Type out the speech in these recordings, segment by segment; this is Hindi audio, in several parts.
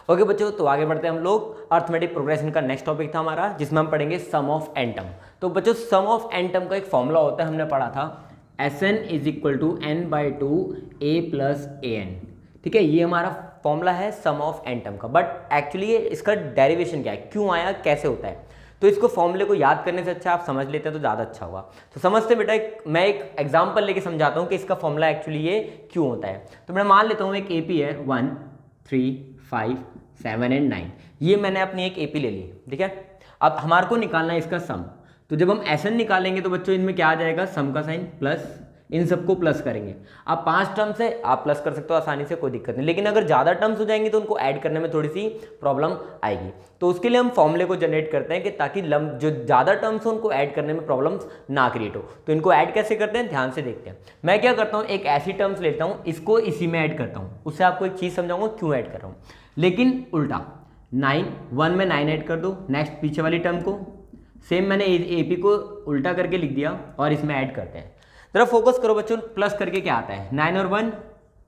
ओके बच्चों, तो आगे बढ़ते हैं हम लोग। अर्थमेटिक प्रोग्रेशन का नेक्स्ट टॉपिक था हमारा, जिसमें हम पढ़ेंगे सम ऑफ एन टर्म। तो बच्चों सम ऑफ एन टर्म का एक फॉर्मूला होता है, हमने पढ़ा था Sn is equal to n/2 a plus A N. ठीक है, ये हमारा फॉर्मूला है सम ऑफ एन टर्म का। बट एक्चुअली इसका डेरिवेशन क्या है, क्यों आया, कैसे होता है, तो इसको फॉर्मूले को याद करने से अच्छा आप समझ लेते हैं तो ज़्यादा अच्छा होगा। तो समझते बेटा, मैं एक एग्जांपल लेके समझाता हूँ कि इसका फॉर्मूला एक्चुअली ये क्यों होता है। तो मैं मान लेता हूँ एक एपी है 1, 3, 5, 7 एंड 9। ये मैंने अपनी एक एपी ले ली, ठीक है। अब हमारे को निकालना है इसका सम। तो जब हम Sn निकालेंगे तो बच्चों इनमें क्या आ जाएगा, सम का साइन प्लस, इन सबको प्लस करेंगे। अब 5 टर्म्स है, आप प्लस कर सकते हो आसानी से, कोई दिक्कत नहीं। लेकिन अगर ज़्यादा टर्म्स हो जाएंगे तो उनको ऐड करने में थोड़ी सी प्रॉब्लम आएगी। तो उसके लिए हम फॉर्मूले को जनरेट करते हैं कि ताकि जो ज़्यादा टर्म्स हो उनको ऐड करने में प्रॉब्लम्स ना क्रिएट हो। तो इनको ऐड कैसे करते हैं, ध्यान से देखते हैं। मैं क्या करता हूँ, एक ऐसी टर्म्स लेता हूँ, इसको इसी में ऐड करता हूँ। उससे आपको एक चीज़ समझाऊंगा क्यों ऐड कर रहा हूँ, लेकिन उल्टा 9, 1 में 9 ऐड कर दो, नेक्स्ट पीछे वाली टर्म को सेम मैंने एपी को उल्टा करके लिख दिया और इसमें ऐड करते हैं। जरा फोकस करो बच्चों, प्लस करके क्या आता है, 9 और 1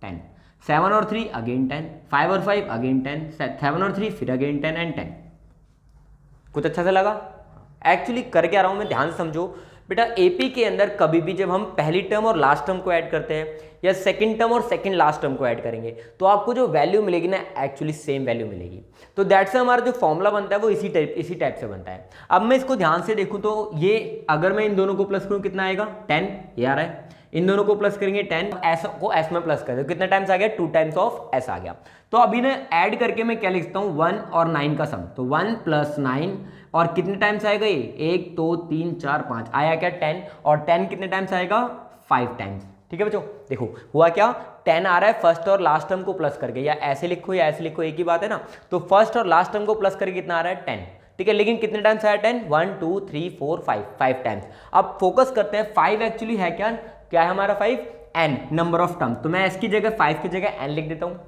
10, 7 और 3 अगेन 10, 5 और 5 अगेन 10, 7 और 3 फिर अगेन 10 एंड 10। कुछ अच्छा से लगा? एक्चुअली कर क्या रहा हूं मैं, ध्यान से समझो बेटा। एपी के अंदर कभी भी जब हम पहली टर्म और लास्ट टर्म को ऐड करते हैं या सेकंड टर्म और सेकंड लास्ट टर्म को ऐड करेंगे तो आपको जो वैल्यू मिलेगी ना, एक्चुअली सेम वैल्यू मिलेगी। तो दैट से हमारा जो फॉर्मूला बनता है वो इसी टाइप से बनता है। अब मैं इसको ध्यान से देखूं तो ये अगर मैं इन दोनों को प्लस करूं कितना आएगा, 10, ये आ रहा है। इन दोनों को प्लस करेंगे 10, एस को एस में प्लस कर दो, कितने टाइम्स आ गया, 2 टाइम्स ऑफ एस आ गया। तो अभी ना ऐड करके मैं क्या लिखता हूँ, 1 और 9 का सम। तो 1 + 9 और कितने टाइम्स आएगा ये, 1, 2, 3, 4, 5 आया क्या, 10। और 10 कितने टाइम्स आएगा, 5 टाइम्स। ठीक है बच्चों, देखो हुआ क्या, 10 आ रहा है फर्स्ट और लास्ट टर्म को प्लस करके, या ऐसे लिखो या ऐसे लिखो, एक ही बात है ना। तो फर्स्ट और लास्ट टर्म को प्लस करके कितना आ रहा है, 10। ठीक है, लेकिन कितने टाइम्स आया 10, 1, 2, 3, 4, 5 टाइम्स। अब फोकस करते हैं, 5 एक्चुअली है क्या है हमारा 5, n नंबर ऑफ टर्म। तो मैं इसकी जगह 5 की जगह n लिख देता हूँ,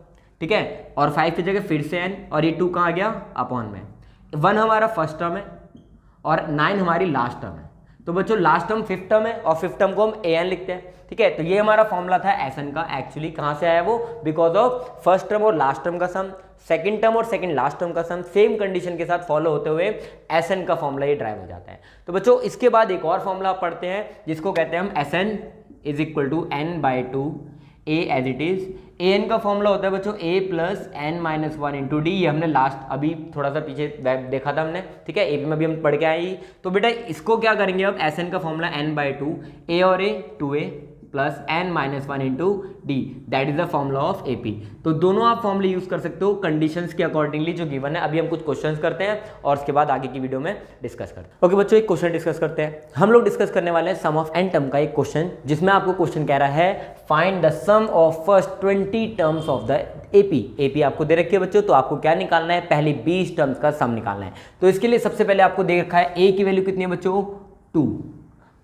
ठीक है। और 5 की जगह फिर से n, और ये 2 कहाँ आ गया, अपॉन में। 1 हमारा फर्स्ट टर्म है और 9 हमारी लास्ट टर्म है। तो बच्चों लास्ट टर्म 5th टर्म है और 5th टर्म को हम an लिखते हैं, ठीक है। तो ये हमारा फॉर्मूला था Sn का। एक्चुअली कहाँ से आया वो, बिकॉज ऑफ फर्स्ट टर्म और लास्ट टर्म का सम, सेकंड टर्म और सेकंड लास्ट टर्म का सम सेम कंडीशन के साथ फॉलो होते हुए Sn का फॉर्मूला ये ड्राइव हो जाता है। तो बच्चों इसके बाद एक और फॉर्मूला पढ़ते हैं जिसको कहते हैं हम Sn is equal to n/2 a as it is. an का फॉर्मूला होता है बच्चों a + n-1 इंटू डी। ये हमने लास्ट अभी थोड़ा सा पीछे देखा था हमने, ठीक है, एपी में भी हम पढ़ के आए। तो बेटा इसको क्या करेंगे अब, Sn का फॉर्मूला n/2 a और a 2a plus n-1 into D, that is the formula of AP. तो दोनों आप फॉर्मूले यूज कर सकते हो कंडीशंस के अकॉर्डिंगली जो गिवन है। अभी हम कुछ क्वेश्चंस करते हैं और उसके बाद आगे की वीडियो में डिस्कस करते हैं। ओके बच्चों, एक क्वेश्चन डिस्कस करते हैं। हम लोग डिस्कस करने वाले हैं सम ऑफ एन टर्म का एक क्वेश्चन, जिसमें आपको क्वेश्चन कह रहा है find the sum of first 20 terms of the AP. AP आपको दे रखी है बच्चों, तो आपको क्या निकालना है, पहली 20 टर्म्स का सम निकालना है। तो इसके लिए सबसे पहले आपको दे रखा है ए की वैल्यू कितनी है बच्चों, 2।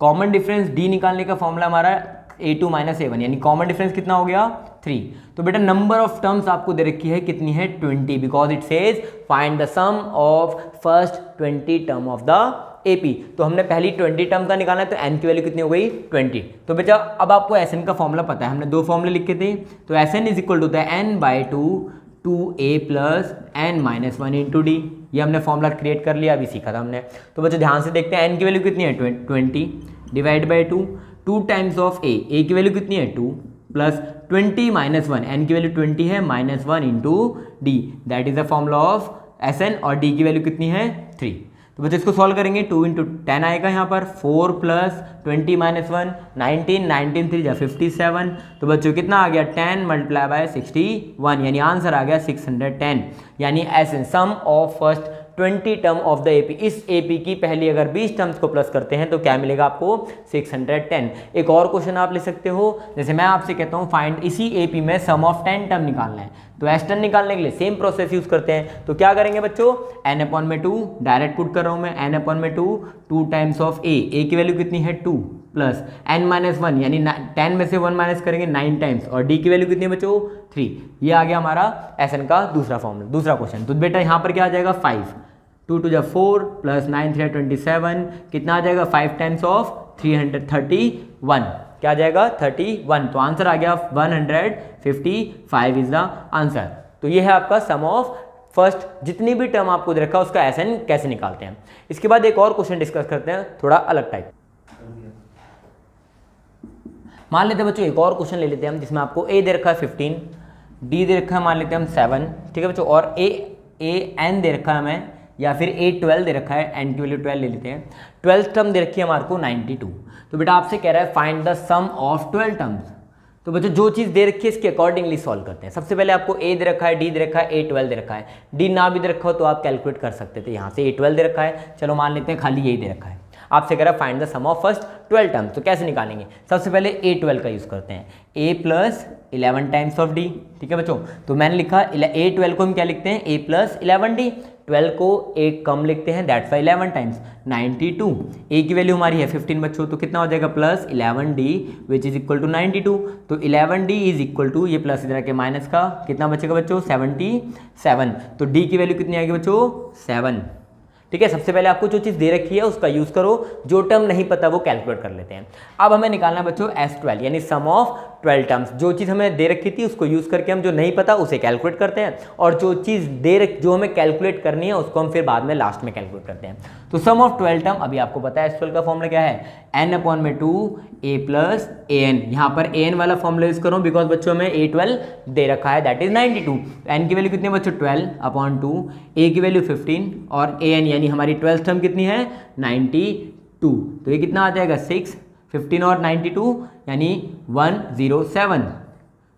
कॉमन डिफरेंस डी निकालने का फॉर्मूला हमारा a2 - a1, यानी कॉमन डिफरेंस कितना हो गया, 3। तो बेटा नंबर ऑफ टर्म्स आपको दे रखी है कितनी है, 20, because it says find the sum of first 20 term of the AP. तो हमने पहली 20 टर्म का निकालना है, तो n की वैल्यू कितनी हो गई, 20। तो बेटा अब आपको Sn का फॉर्मूला पता है, हमने 2 फॉर्मूले लिखे थे। तो Sn is equal to the n/2 2a plus n-1 into D. ये हमने फॉर्मूला क्रिएट कर लिया, अभी सीखा था हमने। तो बच्चों ध्यान से देखते हैं, n की वैल्यू कितनी है, 20 divide by 2 times of a की वैल्यू कितनी है, 2 प्लस 20 - 1, n की वैल्यू 20 है, -1 into D, that is the formula of Sn। और d की वैल्यू कितनी है, 3। तो बच्चों इसको सॉल्व करेंगे, 2 × 10 आएगा यहाँ पर, 4 प्लस 20 - 1 19, 19 3 जा 57। तो बच्चों कितना आ गया, 10 × 61, यानी आंसर आ गया 610। यानी Sn sum of first 20 term of the AP. इस एपी की पहली अगर 20 टर्म्स को प्लस करते हैं तो क्या मिलेगा आपको, 610। एक और क्वेश्चन आप ले सकते हो, जैसे मैं आपसे कहता हूँ फाइंड, इसी एपी में सम ऑफ 10 टर्म निकालना है, तो S10 निकालने के लिए सेम प्रोसेस यूज करते हैं। तो क्या करेंगे बच्चों, n/2 डायरेक्ट पुट कर रहा हूँ मैं, n/2 2 टाइम्स ऑफ a की वैल्यू कितनी है, 2 प्लस n-1, यानी 10 में से 1 माइनस करेंगे 9 टाइम्स, और d की वैल्यू कितनी है बच्चों, 3। ये आ गया हमारा Sn का दूसरा फॉर्मूला, दूसरा क्वेश्चन। तो बेटा यहाँ पर क्या आ जाएगा, 5, 2 × 4 प्लस 9 × 3 = 27, कितना आ जाएगा, 5 टाइम्स ऑफ 331, क्या आ जाएगा, 31। तो आंसर आ गया 155 इज द आंसर। तो ये है आपका सम ऑफ फर्स्ट जितनी भी टर्म आपको दे रखा है उसका एसएन कैसे निकालते हैं। इसके बाद एक और क्वेश्चन डिस्कस करते हैं थोड़ा अलग टाइप। मान लेते हैं बच्चों एक और क्वेश्चन ले लेते हैं हम, जिसमें आपको ए दे रखा है 15, डी दे रखा है मान लेते हैं हम 7, ठीक है बच्चों, और ए एन दे रखा है हमें, या फिर ए 12 दे रखा है, एन की वैल्यू 12 ले लेते हैं। 12th टर्म दे रखी है हमारे को 92। तो बेटा आपसे कह रहा है find the sum of 12 terms. तो बच्चों जो चीज़ दे रखी है इसके अकॉर्डिंगली सॉल्व करते हैं। सबसे पहले आपको ए दे रखा है, डी दे रखा है, ए 12 दे रखा है। डी ना भी दे रखा हो तो आप कैलकुलेट कर सकते थे, यहाँ से ए 12 दे रखा है, चलो मान लेते हैं खाली यही दे रखा है। आपसे कह रहा है find the sum of first 12 terms. तो कैसे निकालेंगे, सबसे पहले ए 12 का यूज़ करते हैं, ए प्लस 11 टाइम्स ऑफ डी, ठीक है बच्चों। तो मैंने लिखा ए 12 को हम क्या लिखते हैं, ए प्लस 11 डी, 12 को एक कम लिखते हैं, दैट्स वाई 11 टाइम्स 92। ए की वैल्यू हमारी है 15 बच्चों, तो कितना हो जाएगा plus 11 D which is equal to 92। तो 11 डी इज इक्वल टू ये प्लस इधर के माइनस का कितना बचेगा बच्चों 77। तो डी की वैल्यू कितनी आएगी बच्चों 7, ठीक है। सबसे पहले आपको जो चीज़ दे रखी है उसका यूज़ करो, जो टर्म नहीं पता वो कैलकुलेट कर लेते हैं। अब हमें निकालना है बच्चों S12 यानी सम ऑफ 12 टर्म्स। जो चीज़ हमें दे रखी थी उसको यूज़ करके हम जो नहीं पता उसे कैलकुलेट करते हैं, और जो चीज़ जो हमें कैलकुलेट करनी है उसको हम फिर बाद में लास्ट में कैलकुलेट करते हैं। तो सम ऑफ 12 टर्म अभी आपको पता है S12 का फॉर्मूला क्या है, n/2 a प्लस an। यहाँ पर an वाला फॉर्मूला यूज़ करो बिकॉज बच्चों में a12 दे रखा है दैट इज 92। n की वैल्यू कितनी है बच्चों 12/2, a की वैल्यू 15 और an यानी हमारी 12th टर्म कितनी है 92। तो ये कितना आ जाएगा 6, 15 और 92 यानी 107,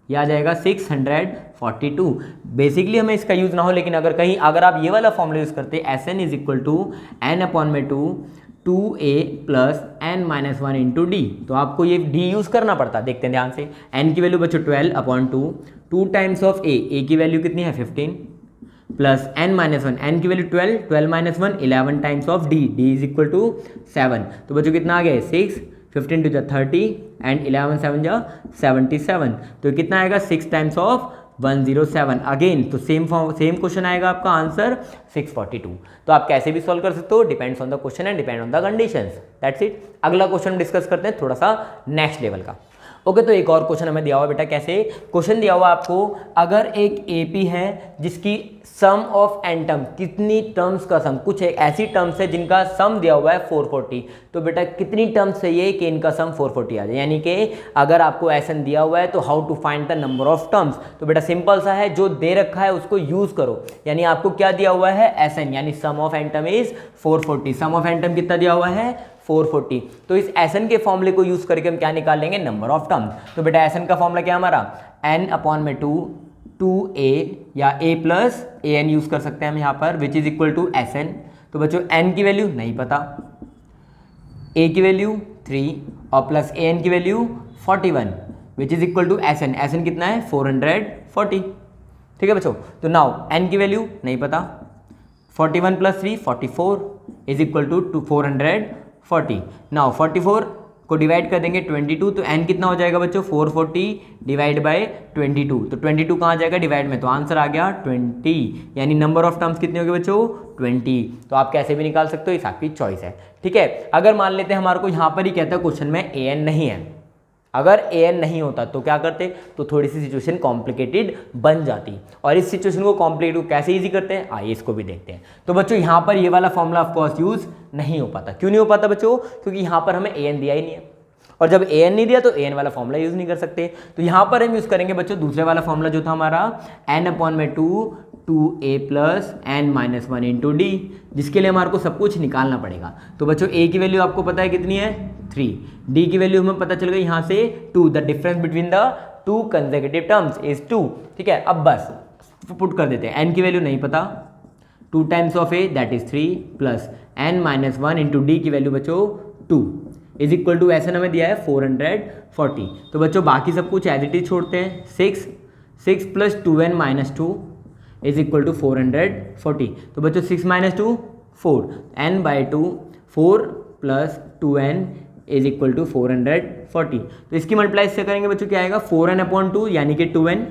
यह आ जाएगा 642। बेसिकली हमें इसका यूज़ ना हो, लेकिन अगर आप ये वाला फॉर्मूला यूज़ करते Sn is equal to n/2 2a plus n-1 into D, तो आपको ये d यूज़ करना पड़ता। देखते हैं ध्यान से, n की वैल्यू बच्चों 12/2, 2 टाइम्स ऑफ a की वैल्यू कितनी है 15 प्लस n-1, n की value 12, 12 - 1 11 times of d is equal to 7। तो बच्चों कितना आ गया 6, 15 to 30 एंड 11 7 77। तो कितना आएगा 6 टाइम्स ऑफ 107 अगेन। तो सेम क्वेश्चन आएगा आपका आंसर 642। तो आप कैसे भी सॉल्व कर सकते हो, depends on the question and depend on the conditions, that's it. अगला क्वेश्चन डिस्कस करते हैं थोड़ा सा नेक्स्ट लेवल का। ओके तो एक और क्वेश्चन हमें दिया हुआ बेटा, कैसे क्वेश्चन दिया हुआ आपको, अगर एक एपी है जिसकी सम ऑफ एन टर्म, कितनी टर्म्स का सम, कुछ एक ऐसी टर्म्स है जिनका सम दिया हुआ है 440, तो बेटा कितनी टर्म्स चाहिए कि इनका सम 440 आ जाए। यानी कि अगर आपको एसएन दिया हुआ है तो how to find the number of terms. तो बेटा सिंपल सा है, जो दे रखा है उसको यूज करो। यानी आपको क्या दिया हुआ है एसएन, यानी sum of N term is 440। Sum of N term कितना दिया हुआ है 440। तो इस एसएन के फॉर्मूले को यूज करके हम क्या निकाल लेंगे, नंबर ऑफ टर्म्स। तो बेटा एसएन का फॉर्मूला क्या है हमारा, n/2 2a या a प्लस an यूज कर सकते हैं हम यहाँ पर, which is equal to SN. तो बच्चों n की वैल्यू नहीं पता, a की वैल्यू 3 और प्लस an की value 41 which is equal to SN. SN कितना है 440, ठीक है बच्चों। तो नाउ n की वैल्यू नहीं पता, 41 plus 3 44 is equal to 440। Now 44 को डिवाइड कर देंगे 22, तो n कितना हो जाएगा बच्चों 440 डिवाइड बाय 22। तो 22 कहाँ जाएगा डिवाइड में, तो आंसर आ गया 20। यानी नंबर ऑफ टर्म्स कितने हो गए बच्चों 20। तो आप कैसे भी निकाल सकते हो, इस आपकी चॉइस है, ठीक है। अगर मान लेते हैं हमारे को यहाँ पर ही कहता है क्वेश्चन में an नहीं है, अगर an नहीं होता तो क्या करते, तो थोड़ी सी सिचुएशन कॉम्प्लिकेटेड बन जाती। और इस सिचुएशन को कॉम्प्लिकेटेड कैसे इजी करते हैं, आइए इसको भी देखते हैं। तो बच्चों यहाँ पर ये वाला फॉर्मूला ऑफ कोर्स यूज नहीं हो पाता। क्यों नहीं हो पाता बच्चों, क्योंकि यहाँ पर हमें an दिया ही नहीं है, और जब an नहीं दिया तो an वाला फॉर्मूला यूज नहीं कर सकते। तो यहाँ पर हम यूज करेंगे बच्चों दूसरे वाला फॉर्मूला जो था हमारा n/2 2a plus n-1 into D, जिसके लिए हमारे को सब कुछ निकालना पड़ेगा। तो बच्चों a की वैल्यू आपको पता है कितनी है 3, d की वैल्यू हमें पता चल गई यहाँ से 2, the difference between the 2 consecutive terms is 2, ठीक है। अब बस पुट कर देते हैं, n की वैल्यू नहीं पता, 2 times of a that is 3 plus n-1 into D की वैल्यू बच्चों 2 इज इक्वल टू ऐसा हमें दिया है 440। तो बच्चों बाकी सब कुछ एज इट इज छोड़ते हैं, 6 plus 2n-2 is equal to 440। तो बच्चों 6 - 2 4, n/2 4 plus 2n is equal to 440। तो इसकी मल्टीप्लाई से करेंगे बच्चों क्या आएगा 4n/2 यानी कि 2n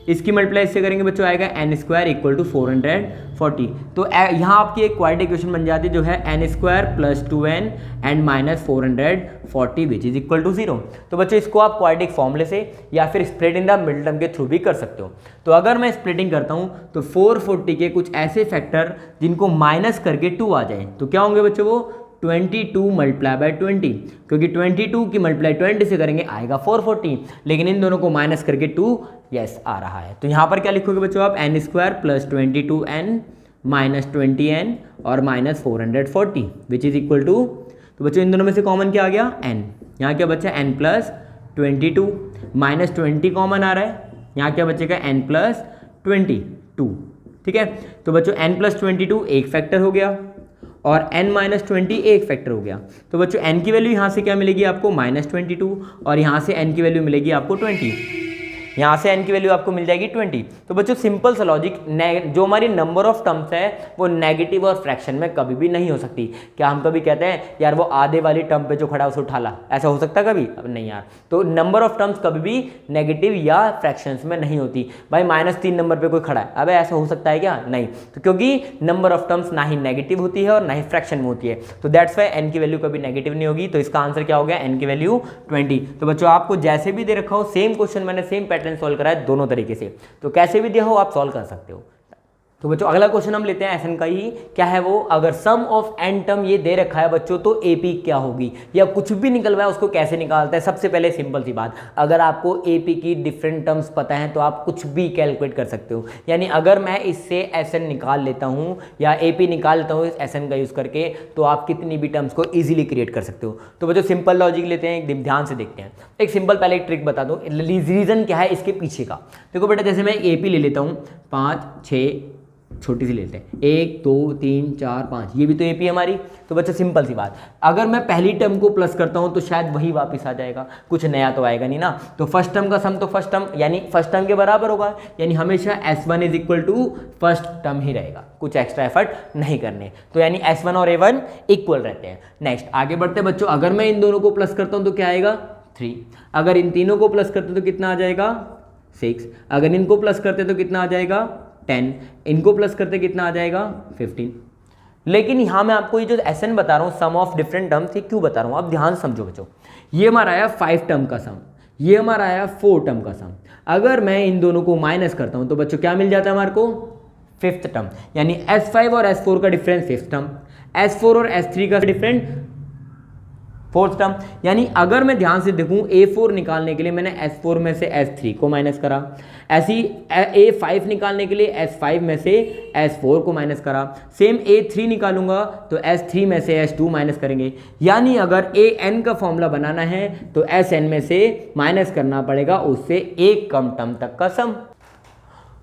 इसकी मल्टीप्लाई इससे करेंगे बच्चों आएगा एन स्क्वायर इक्वल टू 440। तो यहाँ आपकी एक क्वाड्रेटिक इक्वेशन बन जाती है जो है N square plus 2n and minus 440 which is equal to 0। तो बच्चों इसको आप क्वाड्रेटिक फॉर्मूले से या फिर split in the middle term के थ्रू भी कर सकते हो। तो अगर मैं स्प्लिटिंग करता हूँ तो 440 के कुछ ऐसे फैक्टर जिनको माइनस करके 2 आ जाए तो क्या होंगे बच्चों वो 22 मल्टीप्लाई बाय 20, क्योंकि 22 की मल्टीप्लाई 20 से करेंगे आएगा 440, लेकिन इन दोनों को माइनस करके 2 यस आ रहा है। तो यहाँ पर क्या लिखोगे बच्चों आप N square plus 22n minus 20n और minus 440 which is equal to, तो बच्चों इन दोनों में से कॉमन क्या आ गया n, यहाँ क्या बच्चा n प्लस 22 माइनस 20 कॉमन आ रहा है, यहाँ क्या बचेगा n प्लस 22। ठीक है, तो बच्चों n प्लस 22 एक फैक्टर हो गया और n माइनस 20 एक फैक्टर हो गया। तो बच्चों n की वैल्यू यहाँ से क्या मिलेगी आपको -22 और यहाँ से n की वैल्यू मिलेगी आपको 20, यहाँ से n की वैल्यू आपको मिल जाएगी 20। तो बच्चों सिंपल सा लॉजिक, जो हमारी नंबर ऑफ टर्म्स है वो नेगेटिव और फ्रैक्शन में कभी भी नहीं हो सकती। क्या हम कभी कहते हैं यार वो आधे वाली टर्म पे जो खड़ा है उसे उठा ला, ऐसा हो सकता है कभी? अब नहीं यार। तो नंबर ऑफ टर्म्स कभी भी नेगेटिव या फ्रैक्शंस में नहीं होती। भाई -3 नंबर पे कोई खड़ा है, अब ऐसा हो सकता है क्या? नहीं। तो क्योंकि नंबर ऑफ टर्म्स ना ही नेगेटिव होती है और ना ही फ्रैक्शन में होती है, तो दैट्स वाई n की वैल्यू कभी नेगेटिव नहीं होगी। तो इसका आंसर क्या हो गया? n की वैल्यू 20। तो बच्चों आपको जैसे भी दे रखा हो सेम क्वेश्चन मैंने सेम पैटर्न सॉल्व करा है दोनों तरीके से, तो कैसे भी दिया हो आप सॉल्व कर सकते हो। तो बच्चों अगला क्वेश्चन हम लेते हैं एसएन का ही, क्या है वो, अगर सम ऑफ एन टर्म ये दे रखा है बच्चों तो एपी क्या होगी, या कुछ भी निकलवाए उसको कैसे निकालता है। सबसे पहले सिंपल सी बात, अगर आपको एपी की डिफरेंट टर्म्स पता है तो आप कुछ भी कैलकुलेट कर सकते हो। यानी अगर मैं इससे एसएन निकाल लेता हूँ या एपी निकाल लेता हूँ इस एसएन का यूज करके, तो आप कितनी भी टर्म्स को ईजिली क्रिएट कर सकते हो। तो बच्चों सिंपल लॉजिक लेते हैं, एक ध्यान से देखते हैं। एक सिंपल पहले एक ट्रिक बता दो, रीजन क्या है इसके पीछे का। देखो बेटा जैसे मैं एपी ले लेता हूँ 5 6, छोटी सी लेते हैं 1 2 3 4 5, ये भी तो एपी हमारी। तो बच्चा सिंपल सी बात, अगर मैं पहली टर्म को प्लस करता हूं तो शायद वही वापस आ जाएगा, कुछ नया तो आएगा नहीं ना। तो फर्स्ट टर्म का सम तो फर्स्ट टर्म यानी फर्स्ट टर्म के बराबर होगा, यानी हमेशा S1 is equal to first term ही रहेगा, कुछ एक्स्ट्रा एफर्ट नहीं करने। तो यानी S1 और A1 इक्वल रहते हैं। नेक्स्ट आगे बढ़ते हैं बच्चों, अगर मैं इन दोनों को प्लस करता हूं तो क्या आएगा 3, अगर इन तीनों को प्लस करते तो कितना आ जाएगा 6, अगर इनको प्लस करते तो कितना आ जाएगा 10, इनको प्लस करते कितना आ जाएगा 15। लेकिन यहां मैं आपको ये जो एसएन बता रहा हूं सम ऑफ डिफरेंट टर्म्स, ये क्यों बता रहा हूं आप ध्यान समझो बच्चों। ये हमारा आया 5 टर्म का सम, ये हमारा आया 4 टर्म का सम। अगर मैं इन दोनों को माइनस करता हूं तो बच्चों क्या मिल जाता है हमारे को 5th टर्म, यानी S5 और S4 का डिफरेंस 5th टर्म, S4 और S3 का डिफरेंट 4th टर्म। यानी अगर मैं ध्यान से देखूं A4 निकालने के लिए मैंने S4 में से S3 को माइनस करा, ऐसी A5 निकालने के लिए S5 में से S4 को माइनस करा, सेम A3 निकालूंगा तो S3 में से S2 माइनस करेंगे। यानी अगर AN का फॉर्मूला बनाना है तो SN में से माइनस करना पड़ेगा उससे एक कम टर्म तक का सम।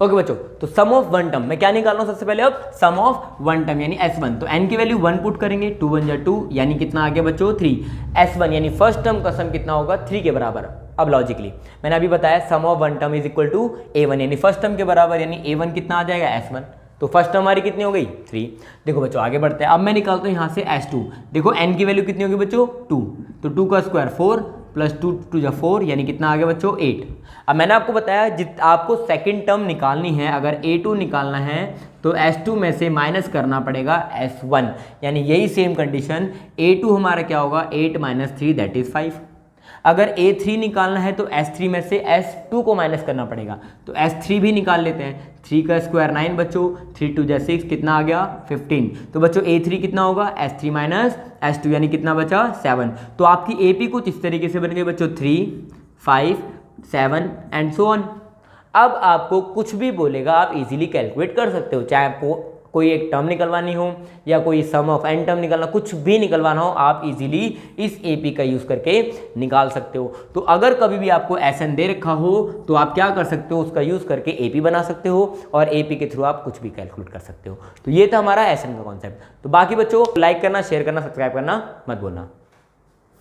ओके बच्चों, तो सम ऑफ वन टर्म मैं क्या निकाल रहा हूं सबसे पहले, अब सम ऑफ वन टर्म यानी S1। तो n की वैल्यू 1 पुट करेंगे, 2 1 जा 2 यानी कितना आ गया बच्चों 3। S1 यानी फर्स्ट टर्म का सम कितना होगा 3 के बराबर। अब लॉजिकली मैंने अभी बताया sum of one term is equal to A1 यानी फर्स्ट टर्म के बराबर, यानी A1 कितना आ जाएगा S1। तो फर्स्ट टर्म हमारी कितनी हो गई 3। देखो बच्चों आगे बढ़ते हैं, अब मैं निकालता हूँ यहाँ से S2। देखो n की वैल्यू कितनी होगी बच्चों 2, तो 2 का स्क्वायर 4 प्लस 2 2 जा 4 यानी कितना आ गया बच्चों 8। अब मैंने आपको बताया आपको सेकंड टर्म निकालनी है, अगर A2 निकालना है तो S2 में से माइनस करना पड़ेगा S1, यानी यही सेम कंडीशन A2 हमारा क्या होगा 8 - 3 दैट इज 5। अगर A3 निकालना है तो S3 में से S2 को माइनस करना पड़ेगा, तो S3 भी निकाल लेते हैं। 3 का स्क्वायर 9 बच्चों, 3 2 जा 6 कितना आ गया 15। तो बच्चों A3 कितना होगा S3 माइनस S2 यानी कितना बचा 7। तो आपकी AP कुछ इस तरीके से बन गई बच्चों 3 5 7 एंड सो ऑन। अब आपको कुछ भी बोलेगा आप इजीली कैलकुलेट कर सकते हो, चाहे आपको कोई एक टर्म निकलवानी हो या कोई सम ऑफ एन टर्म निकलना, कुछ भी निकलवाना हो आप इजीली इस एपी का यूज़ करके निकाल सकते हो। तो अगर कभी भी आपको एसएन दे रखा हो तो आप क्या कर सकते हो, उसका यूज़ करके एपी बना सकते हो और एपी के थ्रू आप कुछ भी कैलकुलेट कर सकते हो। तो ये था हमारा एसएन का कॉन्सेप्ट। तो बाकी बच्चों लाइक करना, शेयर करना, सब्सक्राइब करना मत भूलना।